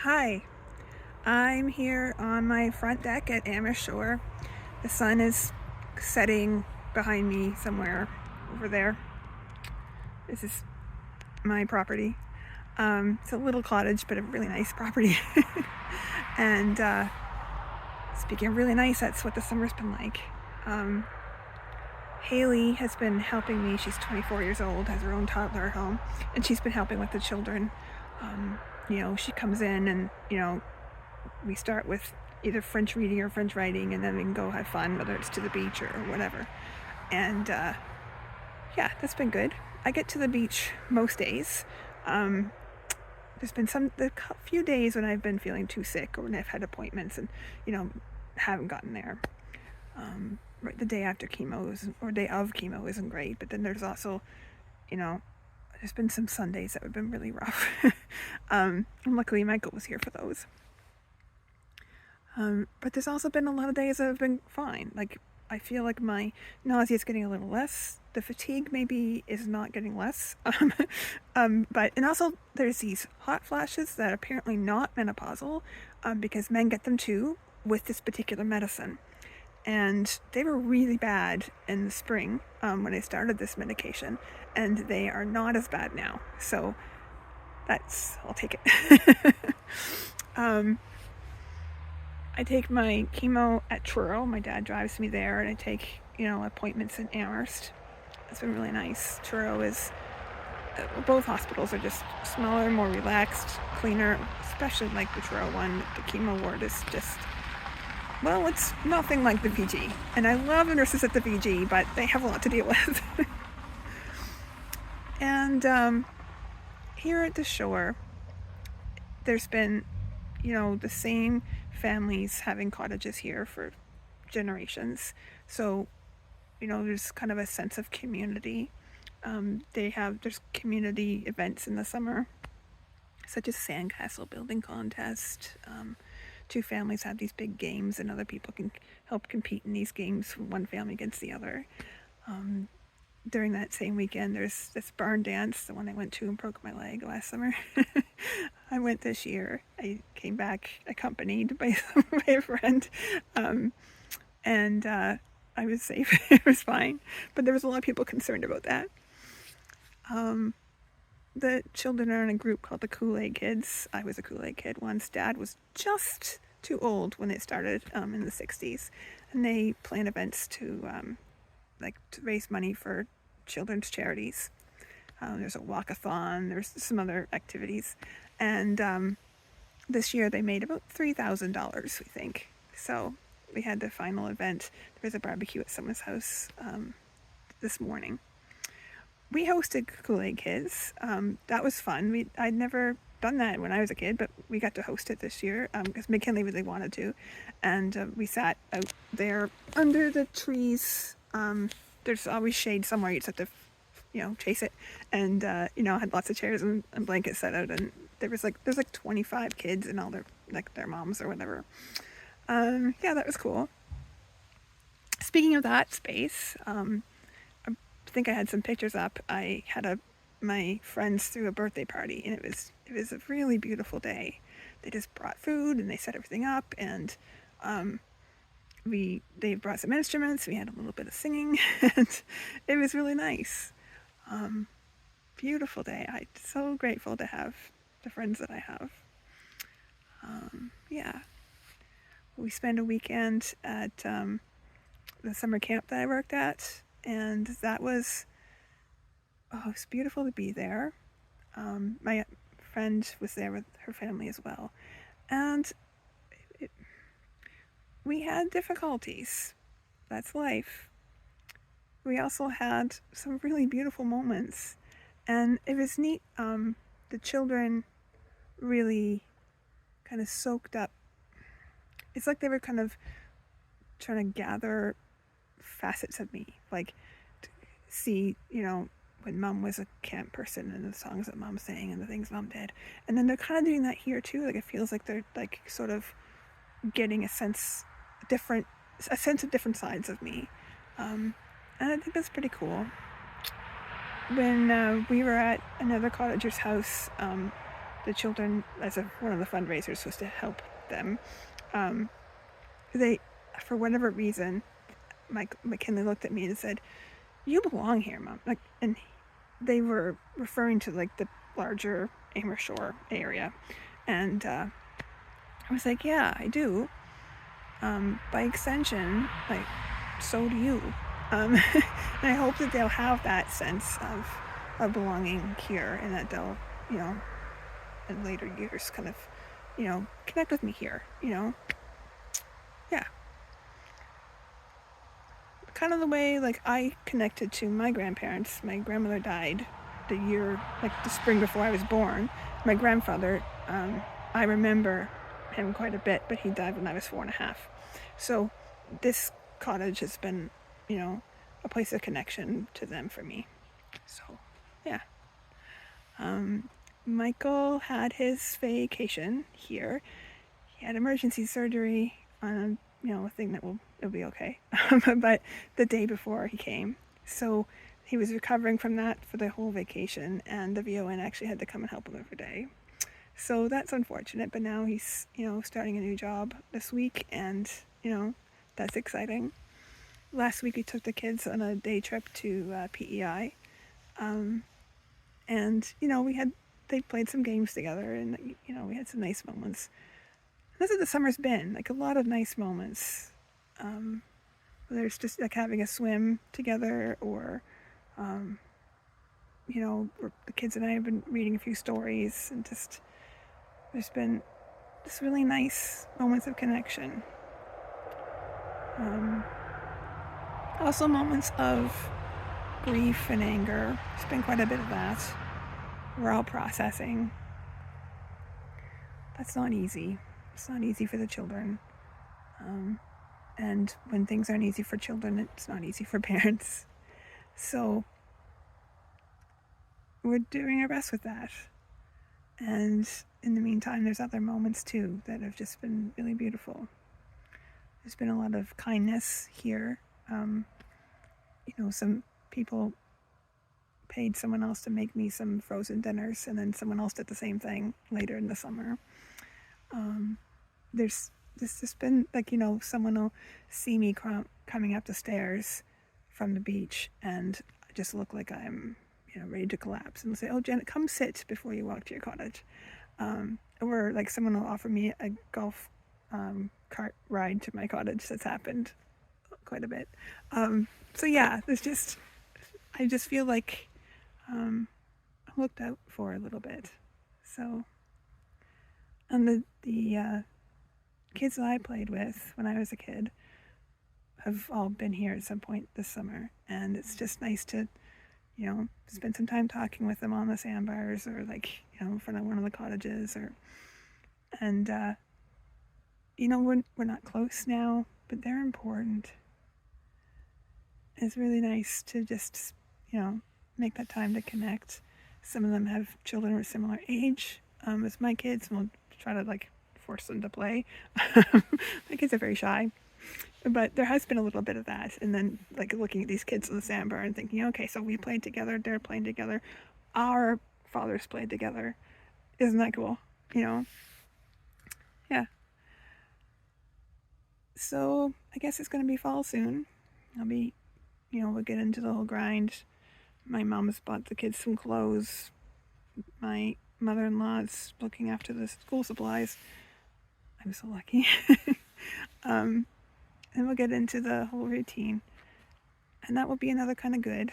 Hi, I'm here on my front deck at Amherst Shore. The sun is setting behind me somewhere over there. This is my property. It's a little cottage, but a really nice property. And speaking of really nice, that's what the summer's been like. Haley has been helping me. She's 24 years old, has her own toddler at home, and she's been helping with the children. She comes in and, we start with either French reading or French writing, and then we can go have fun, whether it's to the beach or whatever. And yeah, that's been good. I get to the beach most days. There's been a few days when I've been feeling too sick or when I've had appointments and, haven't gotten there. Right, the day after chemo or day of chemo isn't great, but then there's also, there's been some Sundays that have been really rough. And luckily Michael was here for those. But there's also been a lot of days that have been fine. Like, I feel like my nausea is getting a little less. The fatigue maybe is not getting less. And also there's these hot flashes that are apparently not menopausal, because men get them too with this particular medicine. And they were really bad in the spring when I started this medication, and they are not as bad now. So I'll take it. I take my chemo at Truro. My dad drives me there, and I take, appointments in Amherst. It's been really nice. Truro is, both hospitals are just smaller, more relaxed, cleaner, especially like the Truro one. The chemo ward is just, well, it's nothing like the VG. And I love the nurses at the VG, but they have a lot to deal with. And here at the shore, there's been, the same families having cottages here for generations. So, there's kind of a sense of community. There's community events in the summer, such as sandcastle building contest. Two families have these big games, and other people can help compete in these games from one family against the other. During that same weekend, there's this barn dance, the one I went to and broke my leg last summer. I went this year. I came back accompanied by a friend, and I was safe. It was fine, but there was a lot of people concerned about that. The children are in a group called the Kool-Aid Kids. I was a Kool-Aid Kid once. Dad was just too old when it started in the 60s, and they plan events to raise money for children's charities. There's a walkathon, there's some other activities, and this year they made about $3,000, we think. So we had the final event. There was a barbecue at someone's house this morning. We hosted Kool-Aid Kids. That was fun. I'd never done that when I was a kid, but we got to host it this year because McKinley really wanted to. And we sat out there under the trees. There's always shade somewhere. You just have to, chase it. And, had lots of chairs and blankets set out. And there's like 25 kids and all their moms or whatever. Yeah, that was cool. Speaking of that space, I think I had some pictures up. I had my friends threw a birthday party, and it was a really beautiful day. They just brought food and they set everything up, and they brought some instruments. We had a little bit of singing, and it was really nice. Beautiful day. I'm so grateful to have the friends that I have. Yeah. We spent a weekend at the summer camp that I worked at, and it was beautiful to be there. My friend was there with her family as well, and we had difficulties. That's life. We also had some really beautiful moments, and it was neat. The children really kind of soaked up. It's like they were kind of trying to gather facets of me, like to see, when Mom was a camp person and the songs that Mom sang and the things Mom did. And then they're kind of doing that here too. Like, it feels like they're like sort of getting a sense of different sides of me. And I think that's pretty cool. When we were at another cottager's house, the children, one of the fundraisers was to help them. They, for whatever reason, McKinley looked at me and said, "You belong here, Mom." And they were referring to the larger Amershore area, and I was like, "Yeah, I do. By extension, so do you." And I hope that they'll have that sense of belonging here, and that they'll, in later years, kind of, connect with me here. Yeah. Kind of the way I connected to my grandparents. My grandmother died the spring before I was born. My grandfather, I remember him quite a bit, but he died when I was 4.5. So this cottage has been, a place of connection to them for me. So, yeah. Michael had his vacation here. He had emergency surgery on a thing that it'll be okay. But the day before he came. So he was recovering from that for the whole vacation, and the VON actually had to come and help him every day. So that's unfortunate, but now he's, starting a new job this week, and, that's exciting. Last week we took the kids on a day trip to PEI, and, they played some games together, and, we had some nice moments. That's what the summer's been, a lot of nice moments. Whether it's just having a swim together, or, the kids and I have been reading a few stories, and just, there's been just really nice moments of connection. Also moments of grief and anger. There's been quite a bit of that. We're all processing. That's not easy. It's not easy for the children. And when things aren't easy for children, it's not easy for parents. So we're doing our best with that. And in the meantime, there's other moments too that have just been really beautiful. There's been a lot of kindness here. Some people paid someone else to make me some frozen dinners, and then someone else did the same thing later in the summer. There's just been someone will see me coming up the stairs from the beach and just look like I'm ready to collapse, and say, "Oh, Janet, come sit before you walk to your cottage." Or someone will offer me a golf cart ride to my cottage. That's happened quite a bit. So yeah, I just feel like I'm looked out for a little bit. So, and the kids that I played with when I was a kid have all been here at some point this summer, and it's just nice to spend some time talking with them on the sandbars, or in front of one of the cottages, and we're not close now, but they're important. It's really nice to just make that time to connect. Some of them have children of a similar age as my kids, and we'll try to force them to play. My kids are very shy. But there has been a little bit of that. And then looking at these kids in the sandbar and thinking, okay, so we played together, they're playing together, our fathers played together. Isn't that cool? Yeah. So I guess it's going to be fall soon. I'll be, we'll get into the whole grind. My mom's bought the kids some clothes. My mother-in-law's looking after the school supplies. I'm so lucky. And we'll get into the whole routine. And that will be another kind of good.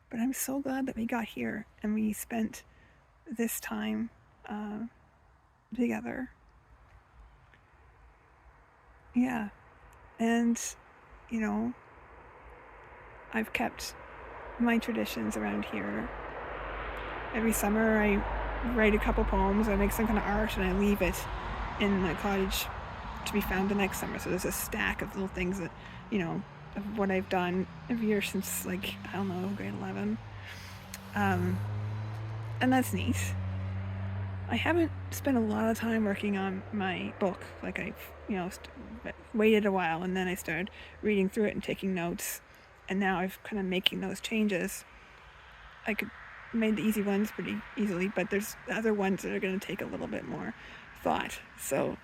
But I'm so glad that we got here and we spent this time together. Yeah. And, I've kept my traditions around here. Every summer I write a couple poems, I make some kind of art, and I leave it in the cottage to be found the next summer. So there's a stack of little things that, of what I've done every year since grade 11. And that's neat. I haven't spent a lot of time working on my book. I've, waited a while, and then I started reading through it and taking notes. And now I've kind of making those changes. I could made the easy ones pretty easily, but there's other ones that are going to take a little bit more thought. So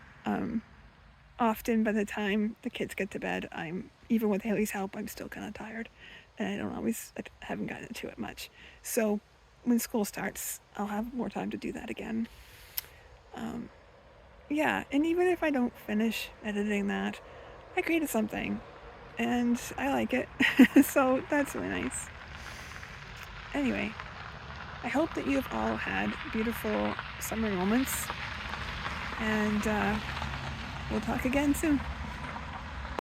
often by the time the kids get to bed, even with Haley's help, I'm still kind of tired, and I haven't gotten to it much. So when school starts, I'll have more time to do that again. Yeah, and even if I don't finish editing that, I created something, and I like it, so that's really nice. Anyway, I hope that you have all had beautiful summer moments, and we'll talk again soon.